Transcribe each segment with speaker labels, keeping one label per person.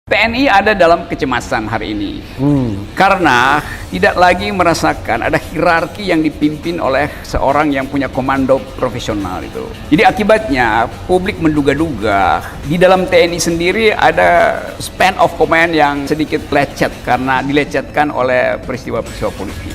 Speaker 1: TNI ada dalam kecemasan hari ini karena tidak lagi merasakan ada hierarki yang dipimpin oleh seorang yang punya komando profesional itu. Jadi akibatnya publik menduga-duga di dalam TNI sendiri ada span of command yang sedikit lecet karena dilecetkan oleh peristiwa-peristiwa politik.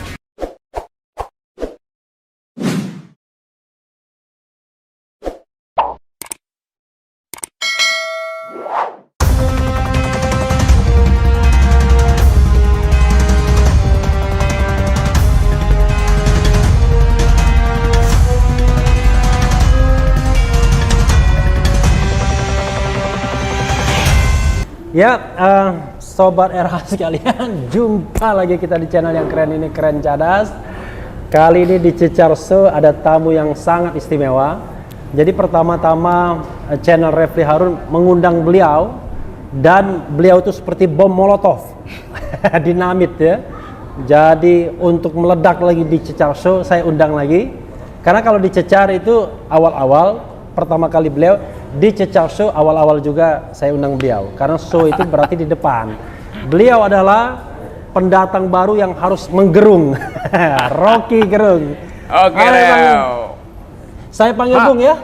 Speaker 2: Ya, Sobat RH sekalian, jumpa lagi kita di channel yang keren ini, Keren Cadas. Kali ini di Cecar Show ada tamu yang sangat istimewa. Jadi pertama-tama channel Refli Harun mengundang beliau, dan beliau itu seperti bom molotov, dinamit ya. Jadi untuk meledak lagi di Cecar Show, saya undang lagi. Karena kalau di Cecar itu awal-awal, pertama kali beliau di Cecar Show, awal-awal juga saya undang beliau karena show itu berarti di depan. Beliau adalah pendatang baru yang harus menggerung. Rocky Gerung.
Speaker 1: Oke,
Speaker 2: saya panggil Bung ya.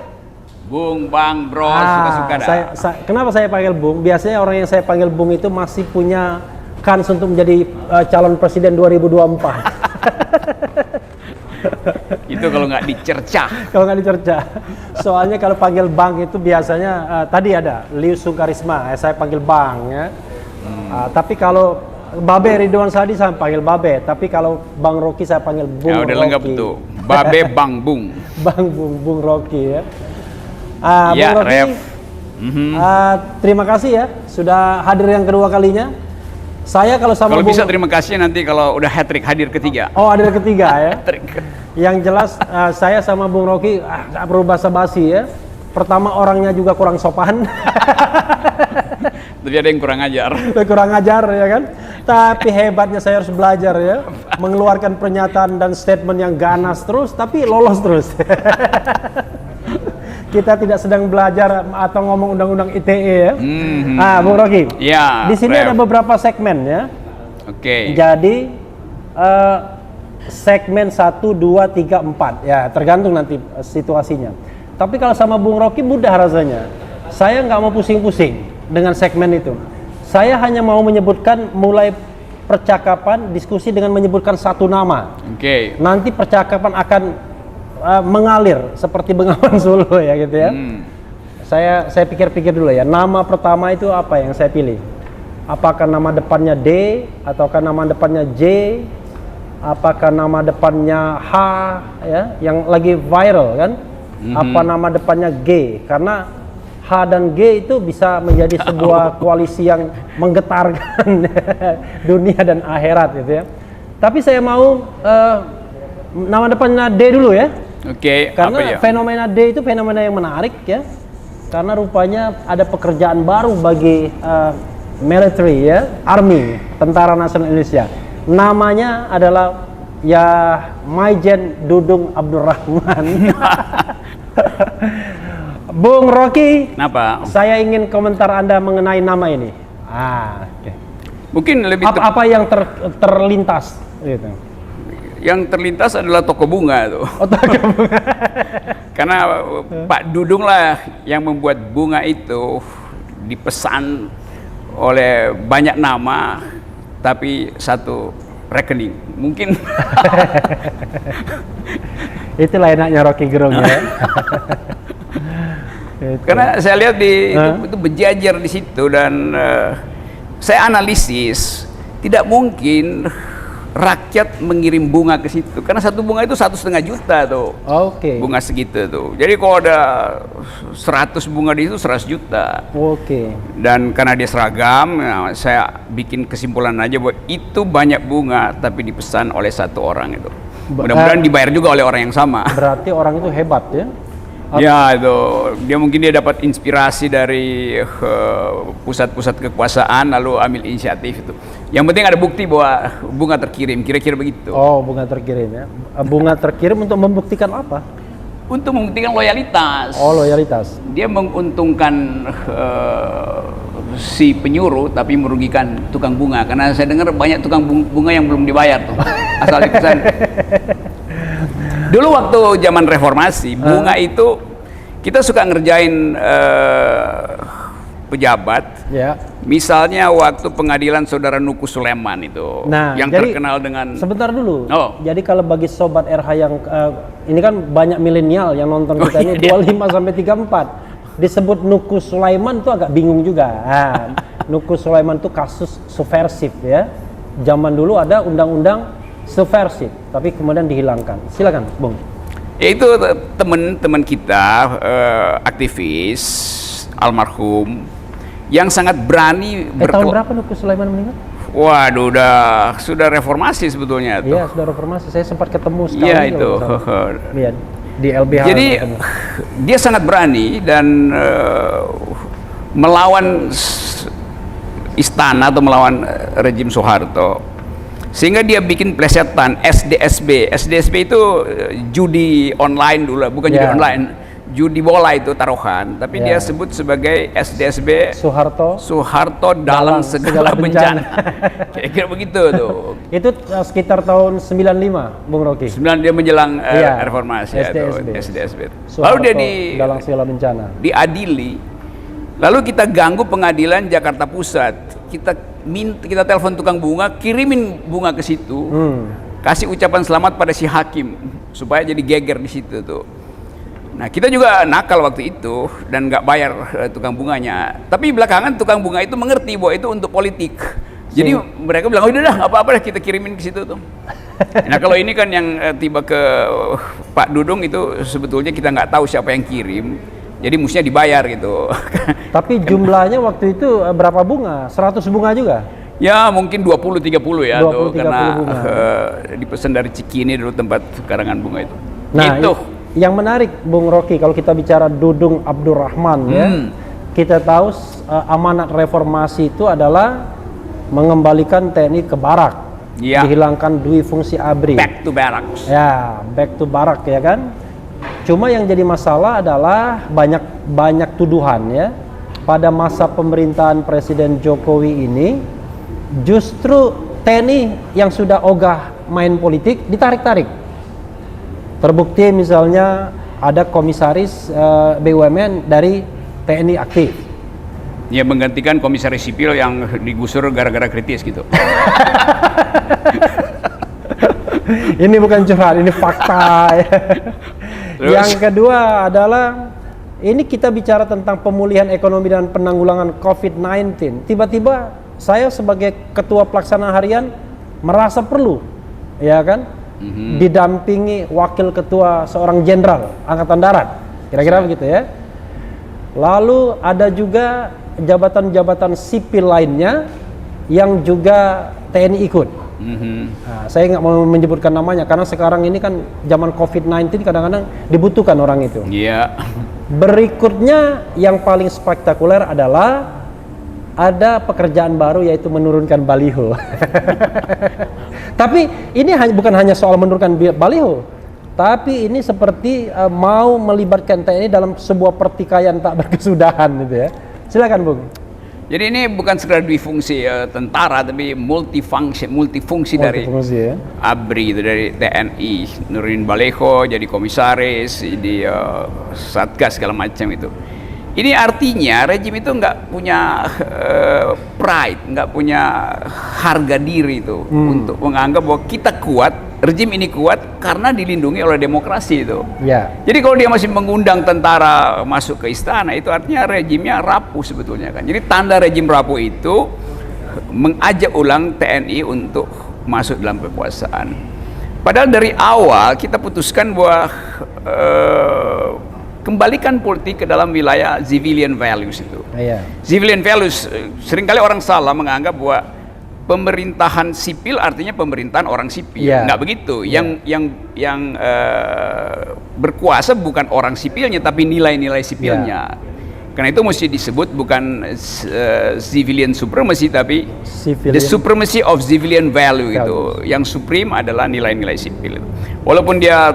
Speaker 1: Bung, Bang, Bro, suka-suka dah.
Speaker 2: Kenapa saya panggil Bung? Biasanya orang yang saya panggil Bung itu masih punya kans untuk menjadi calon presiden 2024.
Speaker 1: Itu kalau nggak dicercah.
Speaker 2: Kalau nggak dicercah. Soalnya kalau panggil Bang itu biasanya tadi ada Liu Sungkarisma, saya panggil Bang ya. Tapi kalau Babe Ridwan Sadi saya panggil Babe, tapi kalau Bang Rocky saya panggil Bung.
Speaker 1: Ya udah lengkap itu. Babe Bang Bung.
Speaker 2: Bang Bung Rocky ya.
Speaker 1: Ya,
Speaker 2: Bung Rocky,
Speaker 1: Ref.
Speaker 2: Terima kasih ya sudah hadir yang kedua kalinya. Saya kalau sama
Speaker 1: Kalau
Speaker 2: Bung,
Speaker 1: bisa terima kasih nanti kalau udah hat-trick hadir ketiga.
Speaker 2: Oh, hadir ketiga ya.
Speaker 1: Hat-trick.
Speaker 2: Yang jelas saya sama Bung Rocky nggak perlu basa-basi ya. Pertama orangnya juga kurang sopan.
Speaker 1: Tapi ada yang kurang ajar.
Speaker 2: Kurang ajar ya kan. Tapi hebatnya saya harus belajar ya. Mengeluarkan pernyataan dan statement yang ganas terus tapi lolos terus. Kita tidak sedang belajar atau ngomong undang-undang ITE ya. Bung Rocky.
Speaker 1: Ya.
Speaker 2: Di sini ada beberapa segmen ya.
Speaker 1: Oke.
Speaker 2: Jadi segmen 1, 2, 3, 4 ya tergantung nanti situasinya. Tapi kalau sama Bung Rocky mudah rasanya. Saya nggak mau pusing-pusing dengan segmen itu. Saya hanya mau menyebutkan mulai percakapan diskusi dengan menyebutkan satu nama.
Speaker 1: Oke.
Speaker 2: Nanti percakapan akan mengalir seperti Bengawan Solo ya gitu ya. Saya pikir-pikir dulu ya. Nama pertama itu apa yang saya pilih? Apakah nama depannya D ataukah nama depannya J? Apakah nama depannya H ya yang lagi viral kan? Apa nama depannya G? Karena H dan G itu bisa menjadi sebuah koalisi yang menggetarkan dunia dan akhirat gitu ya. Tapi saya mau nama depannya D dulu ya.
Speaker 1: Oke.
Speaker 2: Karena fenomena D itu fenomena yang menarik ya. Karena rupanya ada pekerjaan baru bagi military ya, army, Tentara Nasional Indonesia. Namanya adalah ya Maijen Dudung Abdurrahman. Bung Rocky,
Speaker 1: Kenapa?
Speaker 2: saya ingin komentar Anda mengenai nama ini. Okay.
Speaker 1: Mungkin lebih
Speaker 2: apa yang terlintas gitu.
Speaker 1: yang terlintas adalah toko bunga tuh.
Speaker 2: Oh, toko bunga.
Speaker 1: Karena Pak Dudung lah yang membuat bunga itu dipesan oleh banyak nama tapi satu rekening. Mungkin
Speaker 2: itulah enaknya Rocky Gerung ya.
Speaker 1: Karena saya lihat itu berjajar di situ dan saya analisis tidak mungkin rakyat mengirim bunga ke situ karena satu bunga itu 1,5 juta tuh.
Speaker 2: Oke.
Speaker 1: Bunga segitu tuh. Jadi kalau ada 100 bunga di situ 100 juta.
Speaker 2: Oke.
Speaker 1: Dan karena dia seragam, saya bikin kesimpulan aja bahwa itu banyak bunga tapi dipesan oleh satu orang itu. Mudah-mudahan dibayar juga oleh orang yang sama.
Speaker 2: Berarti orang itu hebat ya.
Speaker 1: Ya itu, dia dapat inspirasi dari pusat-pusat kekuasaan lalu ambil inisiatif itu. Yang penting ada bukti bahwa bunga terkirim, kira-kira begitu.
Speaker 2: Oh, bunga terkirim ya. Bunga terkirim untuk membuktikan apa?
Speaker 1: Untuk membuktikan loyalitas.
Speaker 2: Oh, loyalitas.
Speaker 1: Dia menguntungkan si penyuruh tapi merugikan tukang bunga, karena saya dengar banyak tukang bunga yang belum dibayar tuh asal di pesan. Dulu waktu zaman reformasi bunga itu kita suka ngerjain pejabat.
Speaker 2: Ya.
Speaker 1: Misalnya waktu pengadilan saudara Nuku Sulaiman itu, yang
Speaker 2: jadi,
Speaker 1: terkenal dengan.
Speaker 2: Sebentar dulu.
Speaker 1: Oh.
Speaker 2: Jadi kalau bagi sobat RH yang ini kan banyak milenial yang nonton kita ini 25 sampai 34. Disebut Nuku Sulaiman tuh agak bingung juga. Nuku Sulaiman tuh kasus subversif ya. Zaman dulu ada undang-undang subversif, tapi kemudian dihilangkan. Silakan, Bung.
Speaker 1: Itu teman-teman kita aktivis almarhum yang sangat berani
Speaker 2: tahun berapa Nuku Sulaiman meninggal?
Speaker 1: Waduh, sudah reformasi sebetulnya tuh.
Speaker 2: Iya, sudah reformasi. Saya sempat ketemu sekali.
Speaker 1: Iya itu.
Speaker 2: Iya, di LBH.
Speaker 1: Jadi dia sangat berani dan melawan istana atau melawan rejim Soeharto, sehingga dia bikin plesetan SDSB. SDSB itu judi online dulu, bukan judi online. Judi bola itu taruhan, tapi dia sebut sebagai SDSB Soeharto dalam segala bencana. Kira-kira begitu tuh.
Speaker 2: Itu sekitar tahun 95, Bung Rocky.
Speaker 1: 9 dia menjelang reformasi SDSB. Lalu dia
Speaker 2: dalam segala bencana.
Speaker 1: Diadili. Lalu kita ganggu pengadilan Jakarta Pusat. Kita telepon tukang bunga, kirimin bunga ke situ. Kasih ucapan selamat pada si hakim supaya jadi geger di situ tuh. Nah, kita juga nakal waktu itu dan nggak bayar tukang bunganya. Tapi belakangan tukang bunga itu mengerti bahwa itu untuk politik. Jadi mereka bilang, oh udah dah, apa-apa dah kita kirimin ke situ tuh. Nah, kalau ini kan yang tiba ke Pak Dudung itu sebetulnya kita nggak tahu siapa yang kirim. Jadi mestinya dibayar gitu.
Speaker 2: Tapi jumlahnya waktu itu berapa bunga? 100 bunga juga?
Speaker 1: Ya mungkin 20-30 ya
Speaker 2: 20,
Speaker 1: tuh,
Speaker 2: 30
Speaker 1: karena
Speaker 2: dipesan
Speaker 1: dari Cikini dulu tempat karangan bunga itu.
Speaker 2: Nah,
Speaker 1: itu.
Speaker 2: Yang menarik Bung Rocky, kalau kita bicara Dudung Abdurrahman ya, kita tahu amanat reformasi itu adalah mengembalikan TNI ke barak, dihilangkan dui fungsi ABRI.
Speaker 1: Back to barracks.
Speaker 2: Ya, back to barak ya kan. Cuma yang jadi masalah adalah banyak tuduhan ya. Pada masa pemerintahan Presiden Jokowi ini, justru TNI yang sudah ogah main politik ditarik-tarik. Terbukti misalnya ada komisaris BUMN dari TNI aktif.
Speaker 1: Ya, menggantikan komisaris sipil yang digusur gara-gara kritis gitu.
Speaker 2: Ini bukan curhat, ini fakta. Yang kedua adalah ini kita bicara tentang pemulihan ekonomi dan penanggulangan COVID-19. Tiba-tiba saya sebagai ketua pelaksana harian merasa perlu, ya kan, didampingi wakil ketua seorang jenderal angkatan darat, kira-kira begitu ya. Lalu ada juga jabatan-jabatan sipil lainnya yang juga TNI ikut. Nah, saya nggak mau menyebutkan namanya karena sekarang ini kan zaman COVID-19 kadang-kadang dibutuhkan orang itu. Berikutnya yang paling spektakuler adalah ada pekerjaan baru yaitu menurunkan baliho. Tapi ini bukan hanya soal menurunkan baliho, tapi ini seperti mau melibatkan TNI dalam sebuah pertikaian tak berkesudahan gitu ya. Silakan Bung.
Speaker 1: Jadi ini bukan sekedar difungsi tentara, tapi multifungsi dari
Speaker 2: ya?
Speaker 1: ABRI itu, dari TNI, nurunin baliho, jadi komisaris, jadi satgas segala macam itu. Ini artinya rejim itu nggak punya pride, nggak punya harga diri itu untuk menganggap bahwa kita kuat, rejim ini kuat karena dilindungi oleh demokrasi itu. Jadi kalau dia masih mengundang tentara masuk ke istana, itu artinya rejimnya rapuh sebetulnya kan. Jadi tanda rejim rapuh itu mengajak ulang TNI untuk masuk dalam kekuasaan. Padahal dari awal kita putuskan bahwa kembalikan politik ke dalam wilayah civilian values itu. Civilian values, seringkali orang salah menganggap bahwa pemerintahan sipil artinya pemerintahan orang sipil. Nggak begitu. Yang berkuasa bukan orang sipilnya, tapi nilai-nilai sipilnya. Karena itu mesti disebut bukan civilian supremacy, tapi the supremacy of civilian value itu. Yang supreme adalah nilai-nilai sipil. Walaupun dia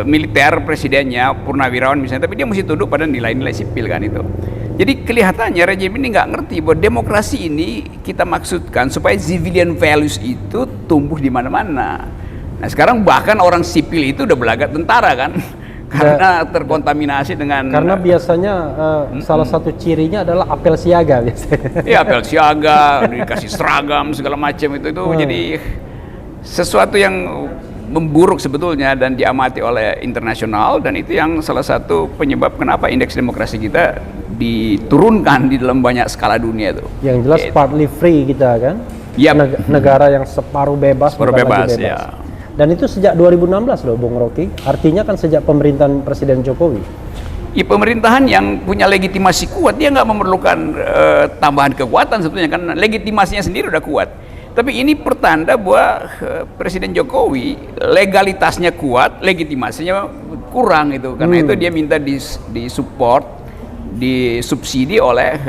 Speaker 1: militer presidennya, purnawirawan misalnya, tapi dia mesti tunduk pada nilai-nilai sipil kan itu. Jadi kelihatannya rejim ini nggak ngerti bahwa demokrasi ini kita maksudkan supaya civilian values itu tumbuh di mana-mana. Nah sekarang bahkan orang sipil itu udah belaga tentara kan, karena terkontaminasi dengan.
Speaker 2: Karena biasanya salah satu cirinya adalah apel siaga biasanya.
Speaker 1: Iya, apel siaga, dikasih seragam segala macam itu jadi sesuatu yang memburuk sebetulnya dan diamati oleh internasional, dan itu yang salah satu penyebab kenapa indeks demokrasi kita diturunkan di dalam banyak skala dunia itu.
Speaker 2: Yang jelas partly free kita kan.
Speaker 1: Yep.
Speaker 2: Negara yang separuh bebas,
Speaker 1: Separuh
Speaker 2: bukan
Speaker 1: bebas,
Speaker 2: lagi
Speaker 1: ya.
Speaker 2: Dan itu sejak 2016 loh Bung Rocky. Artinya kan sejak pemerintahan Presiden Jokowi.
Speaker 1: Ya, pemerintahan yang punya legitimasi kuat, dia nggak memerlukan tambahan kekuatan sebetulnya, kan legitimasinya sendiri udah kuat. Tapi ini pertanda bahwa Presiden Jokowi legalitasnya kuat, legitimasinya kurang itu. Karena itu dia minta disupport, disubsidi oleh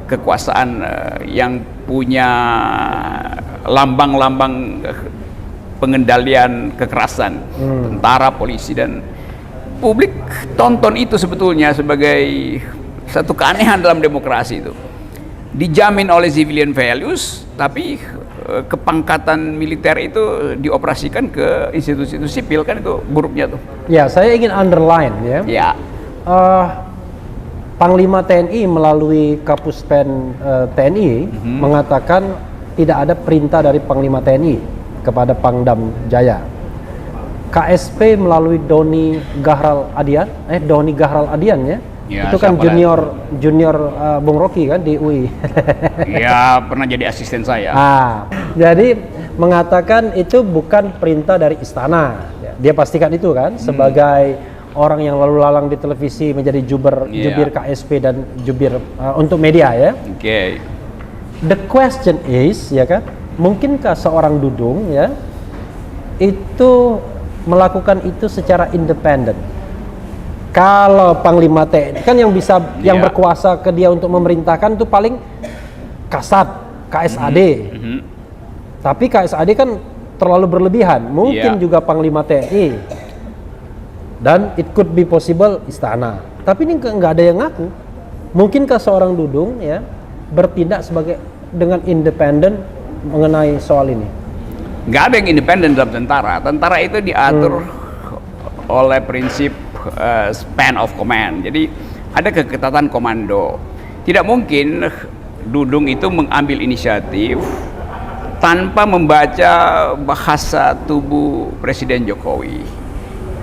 Speaker 1: kekuasaan yang punya lambang-lambang pengendalian kekerasan, tentara, polisi, dan publik tonton itu sebetulnya sebagai satu keanehan dalam demokrasi itu. Dijamin oleh civilian values, tapi kepangkatan militer itu dioperasikan ke institusi sipil, kan itu buruknya tuh.
Speaker 2: Ya, saya ingin underline ya.
Speaker 1: Ya.
Speaker 2: Panglima TNI melalui Kapuspen TNI mengatakan tidak ada perintah dari Panglima TNI kepada Pangdam Jaya. KSP melalui Doni Gahral Adian ya.
Speaker 1: Ya,
Speaker 2: itu kan junior Bung Rocky kan di UI.
Speaker 1: Ya, pernah jadi asisten saya.
Speaker 2: Jadi mengatakan itu bukan perintah dari istana. Dia pastikan itu kan sebagai orang yang lalu lalang di televisi, menjadi jubir KSP dan jubir untuk media ya.
Speaker 1: Oke.
Speaker 2: The question is ya kan, mungkinkah seorang Dudung ya itu melakukan itu secara independen? Kalau Panglima TNI kan yang bisa yang berkuasa ke dia untuk memerintahkan itu paling Kasat, KSAD. Tapi KSAD kan terlalu berlebihan. Mungkin juga Panglima TNI. Dan it could be possible istana. Tapi ini nggak ada yang ngaku. Mungkinkah seorang Dudung ya bertindak dengan independen mengenai soal ini?
Speaker 1: Nggak ada yang independen dalam tentara. Tentara itu diatur oleh prinsip span of command. Jadi ada keketatan komando. Tidak mungkin Dudung itu mengambil inisiatif tanpa membaca bahasa tubuh Presiden Jokowi,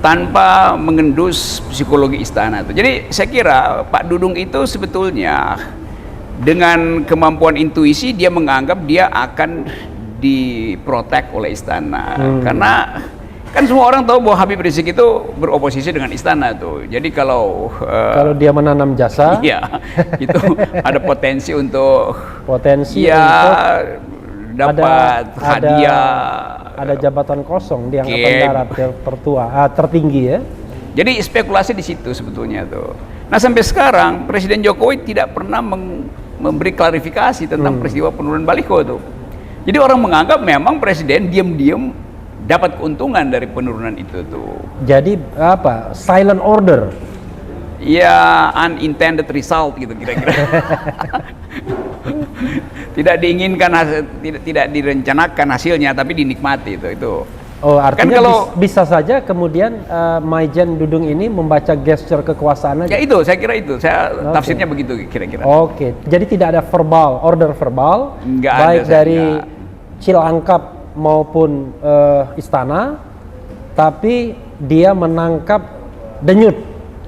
Speaker 1: tanpa mengendus psikologi istana itu. Jadi saya kira Pak Dudung itu sebetulnya dengan kemampuan intuisi dia menganggap dia akan diprotek oleh istana. Karena kan semua orang tahu bahwa Habib Rizik itu beroposisi dengan istana tuh. Jadi kalau
Speaker 2: dia menanam jasa,
Speaker 1: iya, itu ada potensi untuk dapat hadiah,
Speaker 2: ada jabatan kosong di Angkatan Darat tertinggi ya.
Speaker 1: Jadi spekulasi di situ sebetulnya tuh. Nah sampai sekarang Presiden Jokowi tidak pernah memberi klarifikasi tentang peristiwa penurunan baliho tuh. Jadi orang menganggap memang Presiden diam-diam dapat keuntungan dari penurunan itu tuh.
Speaker 2: Jadi apa? Silent order.
Speaker 1: Ya, unintended result gitu kira-kira. Tidak diinginkan, tidak direncanakan hasilnya, tapi dinikmati itu.
Speaker 2: Oh, artinya kan bisa saja kemudian Maijen Dudung ini membaca gesture kekuasaan aja.
Speaker 1: Ya itu, saya kira itu. Tafsirnya begitu kira-kira.
Speaker 2: Oke. Jadi tidak ada order verbal,
Speaker 1: nggak
Speaker 2: baik
Speaker 1: ada,
Speaker 2: dari Cilangkap maupun istana, tapi dia menangkap denyut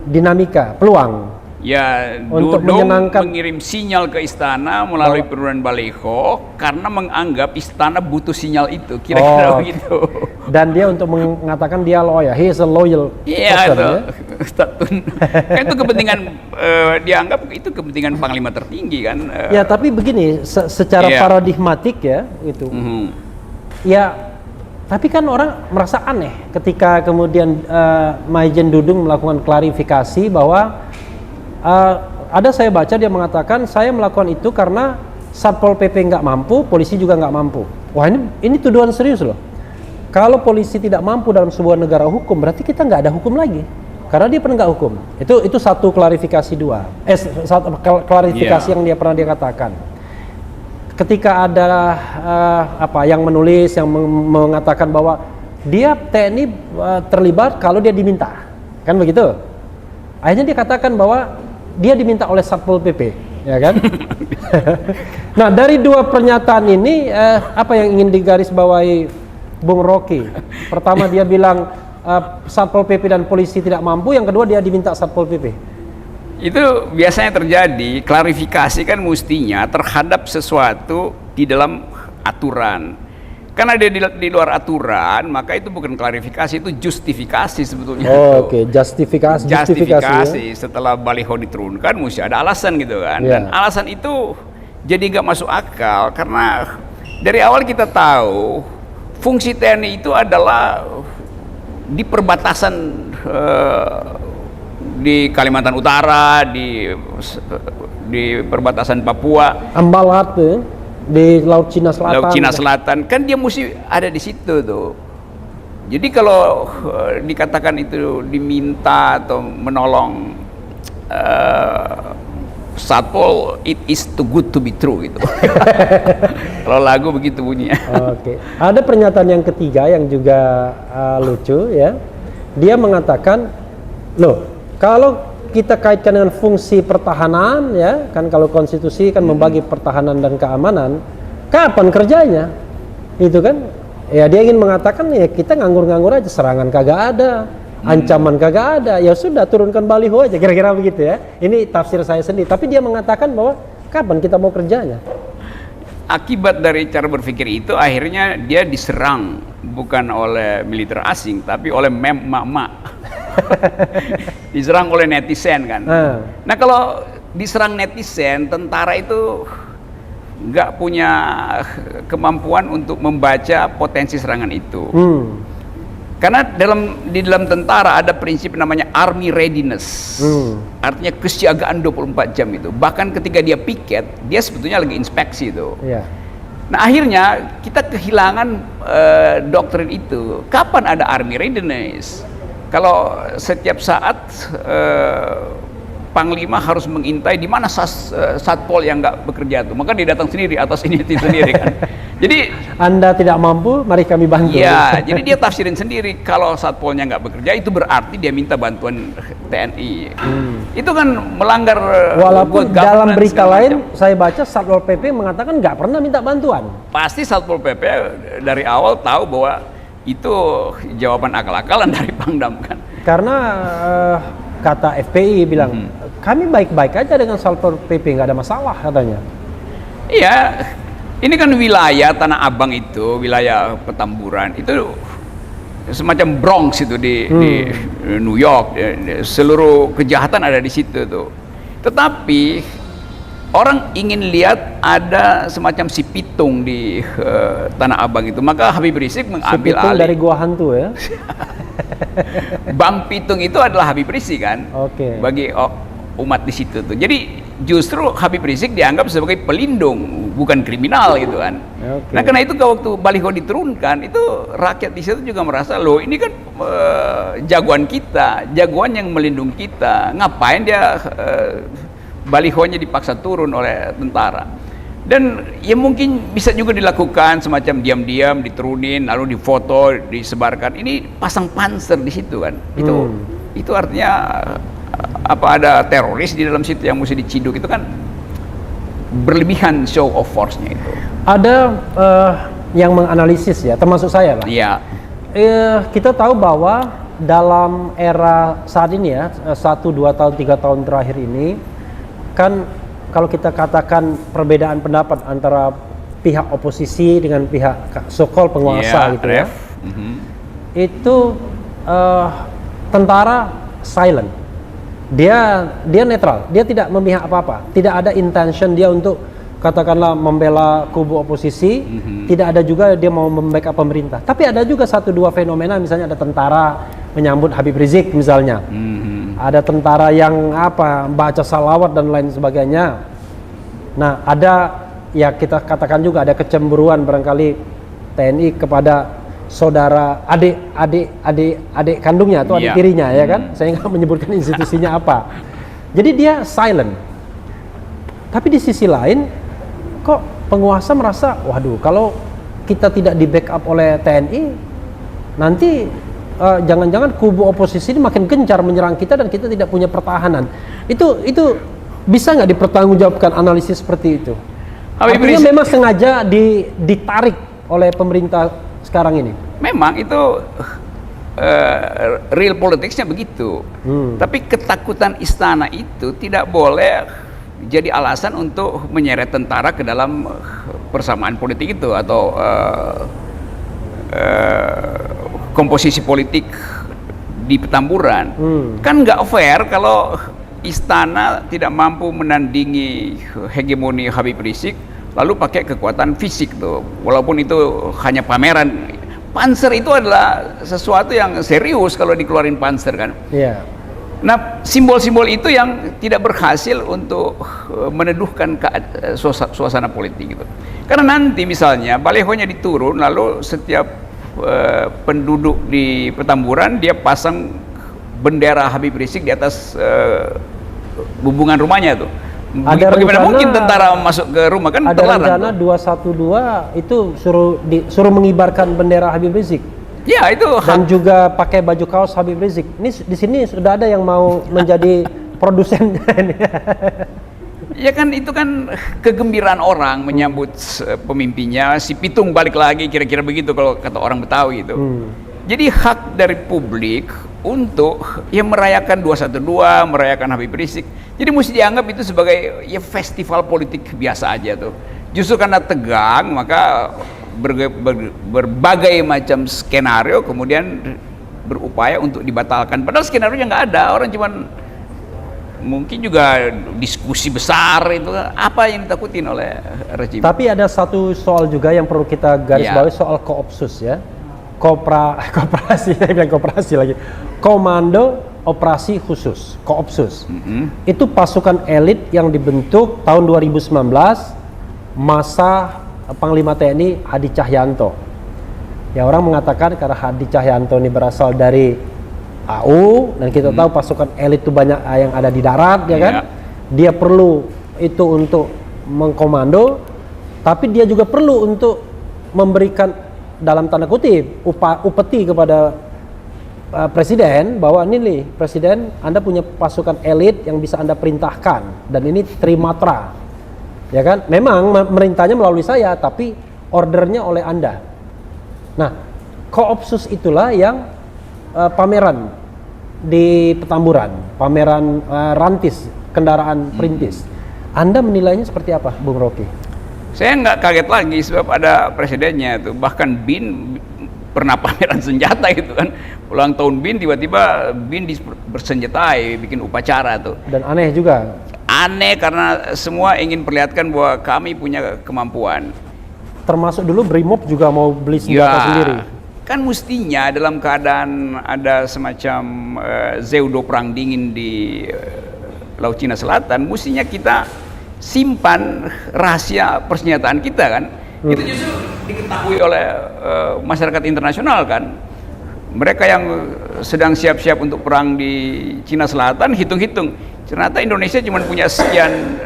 Speaker 2: dinamika peluang
Speaker 1: ya
Speaker 2: untuk
Speaker 1: Dudung
Speaker 2: menyenangkan,
Speaker 1: mengirim sinyal ke istana melalui penurunan baliho karena menganggap istana butuh sinyal itu kira-kira begitu.
Speaker 2: Dan dia untuk mengatakan dia loyal, he is a loyal person ya.
Speaker 1: Kan itu kepentingan dianggap itu kepentingan panglima tertinggi kan.
Speaker 2: Ya tapi begini secara paradigmatik ya itu. Ya, tapi kan orang merasa aneh ketika kemudian Maijen Dudung melakukan klarifikasi bahwa ada saya baca dia mengatakan saya melakukan itu karena Satpol PP nggak mampu, polisi juga nggak mampu. Wah ini tuduhan serius loh. Kalau polisi tidak mampu dalam sebuah negara hukum, berarti kita nggak ada hukum lagi. Karena dia penegak hukum. Itu satu klarifikasi dua. Satu klarifikasi yang dia pernah dia katakan. Ketika ada yang menulis yang mengatakan bahwa dia TNI terlibat kalau dia diminta, kan begitu. Akhirnya dia katakan bahwa dia diminta oleh Satpol PP, ya kan? Nah, dari dua pernyataan ini apa yang ingin digarisbawahi Bung Rocky? Pertama dia bilang Satpol PP dan polisi tidak mampu, yang kedua dia diminta Satpol PP.
Speaker 1: Itu biasanya terjadi, klarifikasi kan mestinya terhadap sesuatu di dalam aturan. Karena dia di luar aturan, maka itu bukan klarifikasi, itu justifikasi sebetulnya.
Speaker 2: Oh, oke, justifikasi. Ya?
Speaker 1: Setelah baliho diturunkan, mesti ada alasan gitu kan. Dan alasan itu jadi nggak masuk akal, karena dari awal kita tahu fungsi TNI itu adalah di perbatasan di Kalimantan Utara, di perbatasan Papua,
Speaker 2: Ambalat di Laut Cina Selatan.
Speaker 1: Laut Cina Selatan kan dia mesti ada di situ tuh. Jadi kalau dikatakan itu diminta atau menolong Satpol, it is too good to be true gitu. Kalau lagu begitu bunyinya.
Speaker 2: Oke. Ada pernyataan yang ketiga yang juga lucu ya. Dia mengatakan, loh, kalau kita kaitkan dengan fungsi pertahanan ya, kan kalau konstitusi kan membagi pertahanan dan keamanan, kapan kerjanya? Itu kan, ya dia ingin mengatakan ya kita nganggur-nganggur aja, serangan kagak ada, ancaman kagak ada, ya sudah turunkan baliho aja, kira-kira begitu ya. Ini tafsir saya sendiri, tapi dia mengatakan bahwa kapan kita mau kerjanya?
Speaker 1: Akibat dari cara berpikir itu akhirnya dia diserang bukan oleh militer asing tapi oleh mak-mak. Diserang oleh netizen kan. Nah kalau diserang netizen, tentara itu nggak punya kemampuan untuk membaca potensi serangan itu. Karena di dalam tentara ada prinsip namanya army readiness. Artinya kesiagaan 24 jam itu. Bahkan ketika dia piket, dia sebetulnya lagi inspeksi itu. Nah akhirnya kita kehilangan doktrin itu. Kapan ada army readiness? Kalau setiap saat Panglima harus mengintai di mana Satpol yang nggak bekerja tuh, maka dia datang sendiri atas inisiatif sendiri kan. Jadi
Speaker 2: Anda tidak mampu, mari kami bantu.
Speaker 1: Iya, jadi dia tafsirin sendiri kalau Satpolnya nggak bekerja itu berarti dia minta bantuan TNI. Itu kan melanggar.
Speaker 2: Walaupun dalam berita lain saya baca Satpol PP mengatakan nggak pernah minta bantuan.
Speaker 1: Pasti Satpol PP dari awal tahu bahwa itu jawaban akal-akalan dari Pangdam kan.
Speaker 2: Karena kata FPI bilang kami baik-baik aja dengan Satpol PP, nggak ada masalah katanya.
Speaker 1: Iya, ini kan wilayah Tanah Abang itu, wilayah Petamburan itu semacam Bronx itu di New York. Seluruh kejahatan ada di situ tuh. Tetapi orang ingin lihat ada semacam si pitung di Tanah Abang itu, maka Habib Rizik mengambil
Speaker 2: si pitung
Speaker 1: alih.
Speaker 2: Dari gua hantu ya.
Speaker 1: Bang Pitung itu adalah Habib Rizik kan, bagi umat di situ tuh. Jadi justru Habib Rizik dianggap sebagai pelindung, bukan kriminal gitu kan. Nah karena itu waktu baliho diturunkan itu rakyat di situ juga merasa loh ini kan jagoan kita, jagoan yang melindungi kita, ngapain dia balihonya dipaksa turun oleh tentara. Dan ya mungkin bisa juga dilakukan semacam diam-diam diturunin lalu difoto disebarkan. Ini pasang panser di situ kan. Itu artinya apa ada teroris di dalam situ yang mesti diciduk, itu kan berlebihan show of force-nya itu.
Speaker 2: Ada yang menganalisis ya, termasuk saya lah.
Speaker 1: Iya.
Speaker 2: Kita tahu bahwa dalam era saat ini ya, 1, 2 tahun, 3 tahun terakhir ini kan kalau kita katakan perbedaan pendapat antara pihak oposisi dengan pihak so-called penguasa gitu ya, itu tentara silent, dia netral, dia tidak memihak apa-apa, tidak ada intention dia untuk katakanlah membela kubu oposisi, tidak ada juga dia mau membackup pemerintah. Tapi ada juga 1-2 fenomena, misalnya ada tentara menyambut Habib Rizik misalnya. Ada tentara yang baca salawat dan lain sebagainya. Nah, ada ya kita katakan juga ada kecemburuan barangkali TNI kepada saudara adik kandungnya atau adik
Speaker 1: Iya.
Speaker 2: tirinya ya kan. Saya nggak menyebutkan institusinya apa. Jadi dia silent. Tapi di sisi lain kok penguasa merasa, waduh, kalau kita tidak di backup oleh TNI, nanti jangan-jangan kubu oposisi ini makin gencar menyerang kita dan kita tidak punya pertahanan. Itu bisa nggak dipertanggungjawabkan analisis seperti itu? Artinya memang sengaja ditarik oleh pemerintah sekarang ini.
Speaker 1: Memang itu real politiknya begitu. Tapi ketakutan istana itu tidak boleh jadi alasan untuk menyeret tentara ke dalam persamaan politik itu atau komposisi politik di Petamburan. Kan nggak fair kalau istana tidak mampu menandingi hegemoni Habib Rizik lalu pakai kekuatan fisik tuh, walaupun itu hanya pameran. Panser itu adalah sesuatu yang serius kalau dikeluarin panser kan.
Speaker 2: Iya.
Speaker 1: Nah, simbol-simbol itu yang tidak berhasil untuk meneduhkan suasana politik gitu. Karena nanti misalnya balehonya diturun, lalu setiap penduduk di Petamburan dia pasang bendera Habib Rizik di atas bumbungan rumahnya tuh. Bagaimana mungkin tentara masuk ke rumah kan?
Speaker 2: Ada rencana 212 itu suruh mengibarkan bendera Habib Rizik.
Speaker 1: Ya, itu
Speaker 2: dan juga pakai baju kaos Habib Rizik. Ini di sini sudah ada yang mau menjadi produsen.
Speaker 1: Ya kan, itu kan kegembiraan orang menyambut pemimpinnya. Si pitung balik lagi, kira-kira begitu kalau kata orang Betawi itu. Jadi hak dari publik untuk ya merayakan 212, merayakan Habib Rizik. Jadi mesti dianggap itu sebagai ya festival politik biasa aja tuh. Justru karena tegang maka berbagai macam skenario kemudian berupaya untuk dibatalkan. Padahal skenario yang nggak ada, orang cuman mungkin juga diskusi besar itu apa yang ditakutin oleh rejim.
Speaker 2: Tapi ada satu soal juga yang perlu kita garis bawahi soal Koopsus ya. Koperasi, saya bilang koperasi lagi. Komando Operasi Khusus, Koopsus. Itu pasukan elit yang dibentuk tahun 2019 masa Panglima TNI Hadi Cahyanto. Ya, orang mengatakan karena Hadi Cahyanto ini berasal dari AU dan kita tahu pasukan elit itu banyak yang ada di darat ya kan. Dia perlu itu untuk mengkomando, tapi dia juga perlu untuk memberikan dalam tanda kutip upeti kepada presiden bahwa ini nih presiden, Anda punya pasukan elit yang bisa Anda perintahkan dan ini trimatra. Ya kan, memang merintahnya melalui saya, tapi ordernya oleh Anda. Nah, Koopsus itulah yang pameran di Petamburan, pameran rantis, kendaraan perintis. Anda menilainya seperti apa, Bung Rocky?
Speaker 1: Saya nggak kaget lagi sebab ada presidennya itu, bahkan BIN pernah pameran senjata gitu kan. Ulang tahun BIN tiba-tiba BIN bersenjatai, bikin upacara tuh.
Speaker 2: Dan aneh juga.
Speaker 1: Aneh karena semua ingin perlihatkan bahwa kami punya kemampuan.
Speaker 2: Termasuk dulu Brimob juga mau beli senjata sendiri.
Speaker 1: Kan mestinya dalam keadaan ada semacam zeudo perang dingin di Laut Cina Selatan, mestinya kita simpan rahasia persenjataan kita kan. Itu justru diketahui oleh masyarakat internasional kan. Mereka yang sedang siap-siap untuk perang di Cina Selatan hitung-hitung, ternyata Indonesia cuma punya sekian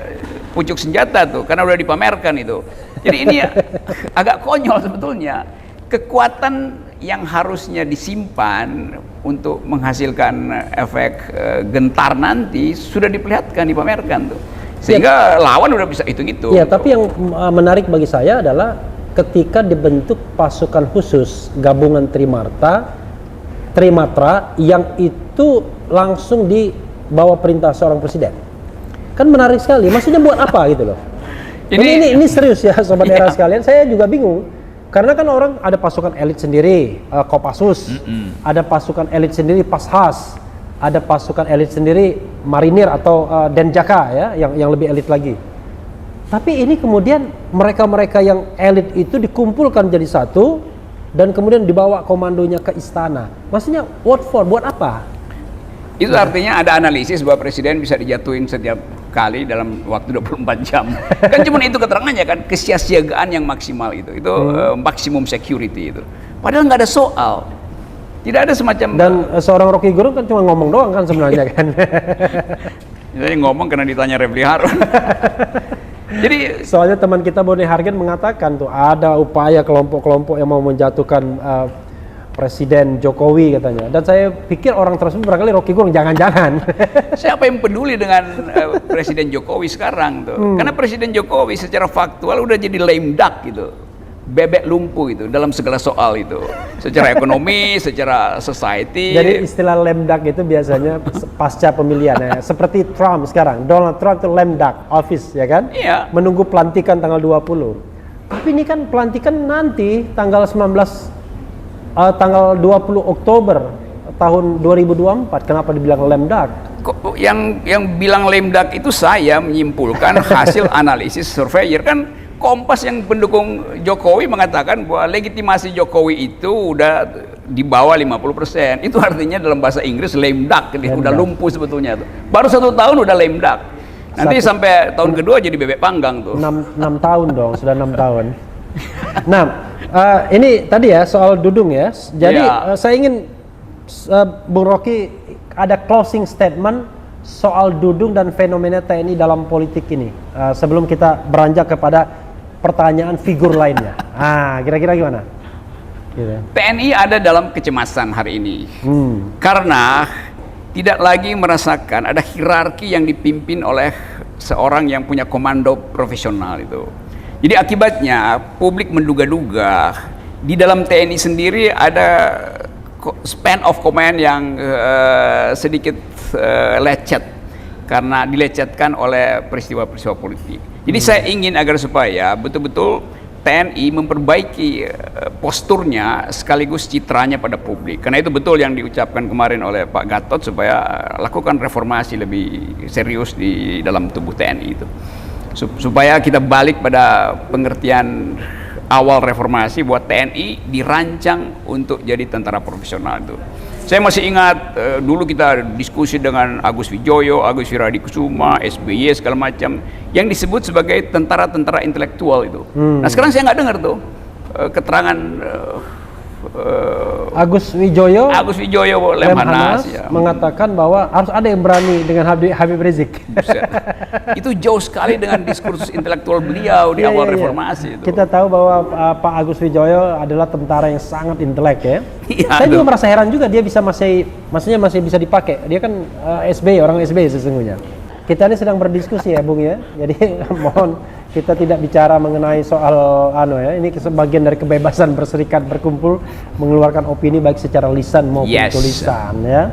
Speaker 1: pucuk senjata tuh karena udah dipamerkan itu. Jadi ini agak konyol sebetulnya. Kekuatan yang harusnya disimpan untuk menghasilkan efek gentar nanti sudah diperlihatkan, dipamerkan tuh. Sehingga lawan udah bisa hitung-hitung.
Speaker 2: Ya, tapi yang menarik bagi saya adalah ketika dibentuk pasukan khusus gabungan Trimatra yang itu langsung di bawah perintah seorang presiden. Kan menarik sekali. Maksudnya buat apa gitu loh. Ini serius ya sobat era sekalian. Saya juga bingung. Karena kan orang ada pasukan elit sendiri, Kopassus, ada pasukan elit sendiri Pashas, ada pasukan elit sendiri Marinir atau Denjaka ya, yang lebih elit lagi. Tapi ini kemudian mereka-mereka yang elit itu dikumpulkan jadi satu dan kemudian dibawa komandonya ke istana. Maksudnya what for? Buat apa?
Speaker 1: Itu artinya ada analisis bahwa presiden bisa dijatuhin setiap kali dalam waktu 24 jam. Kan cuma itu keterangannya kan, kesiapsiagaan yang maksimal itu. Itu maksimum security itu. Padahal nggak ada soal. Tidak ada semacam...
Speaker 2: Dan seorang Rocky Gerung kan cuma ngomong doang kan sebenarnya kan.
Speaker 1: Jadi ngomong karena ditanya Refli Harun. Jadi
Speaker 2: soalnya teman kita Boni Hargen mengatakan tuh ada upaya kelompok-kelompok yang mau menjatuhkan Presiden Jokowi katanya. Dan saya pikir orang tersebut barangkali Rocky Gerung, jangan-jangan.
Speaker 1: siapa yang peduli dengan Presiden Jokowi sekarang tuh? Karena Presiden Jokowi secara faktual udah jadi lame duck gitu. Bebek lumpuh itu dalam segala soal itu. Secara ekonomi, secara society.
Speaker 2: Jadi istilah lame duck itu biasanya pasca pemilihan ya. Seperti Trump sekarang. Donald Trump itu lame duck office ya kan?
Speaker 1: Iya.
Speaker 2: Menunggu pelantikan tanggal 20. Tapi ini kan pelantikan nanti tanggal 20 Oktober tahun 2024. Kenapa dibilang lame duck?
Speaker 1: Kok yang bilang lame duck itu saya menyimpulkan hasil analisis surveyor kan. Kompas yang pendukung Jokowi mengatakan bahwa legitimasi Jokowi itu udah di bawah 50%. Itu artinya dalam bahasa Inggris lame duck, udah lumpuh sebetulnya tuh. Baru 1 tahun udah lame duck. Nanti sampai tahun kedua jadi bebek panggang tuh.
Speaker 2: 6 tahun dong, sudah 6 tahun. Nah, ini tadi ya soal Dudung ya. Jadi saya ingin Bung Rocky ada closing statement soal Dudung dan fenomena TNI dalam politik ini. Sebelum kita beranjak kepada pertanyaan figur lainnya. Kira-kira gimana? Gitu.
Speaker 1: TNI ada dalam kecemasan hari ini. Karena tidak lagi merasakan ada hierarki yang dipimpin oleh seorang yang punya komando profesional itu. Jadi akibatnya publik menduga-duga di dalam TNI sendiri ada span of command yang sedikit lecet karena dilecetkan oleh peristiwa-peristiwa politik. Jadi saya ingin agar supaya betul-betul TNI memperbaiki posturnya sekaligus citranya pada publik. Karena itu betul yang diucapkan kemarin oleh Pak Gatot supaya lakukan reformasi lebih serius di dalam tubuh TNI itu. Supaya kita balik pada pengertian awal reformasi bahwa TNI dirancang untuk jadi tentara profesional itu. Saya masih ingat dulu kita diskusi dengan Agus Wijoyo, Agus Wiradikusuma, SBY segala macam yang disebut sebagai tentara-tentara intelektual itu. Nah sekarang saya nggak dengar tuh keterangan
Speaker 2: Agus Wijoyo
Speaker 1: Lemhanas
Speaker 2: mengatakan bahwa harus ada yang berani dengan Habib Rizik.
Speaker 1: Itu jauh sekali dengan diskursus intelektual beliau di awal reformasi itu.
Speaker 2: Kita tahu bahwa Pak Agus Wijoyo adalah tentara yang sangat intelek ya. Saya juga merasa heran juga dia bisa maksudnya masih bisa dipakai. Dia kan SBY, orang SBY sesungguhnya. Kita ini sedang berdiskusi ya Bung ya. Jadi mohon kita tidak bicara mengenai soal ini sebagian dari kebebasan berserikat berkumpul mengeluarkan opini baik secara lisan maupun tulisan ya.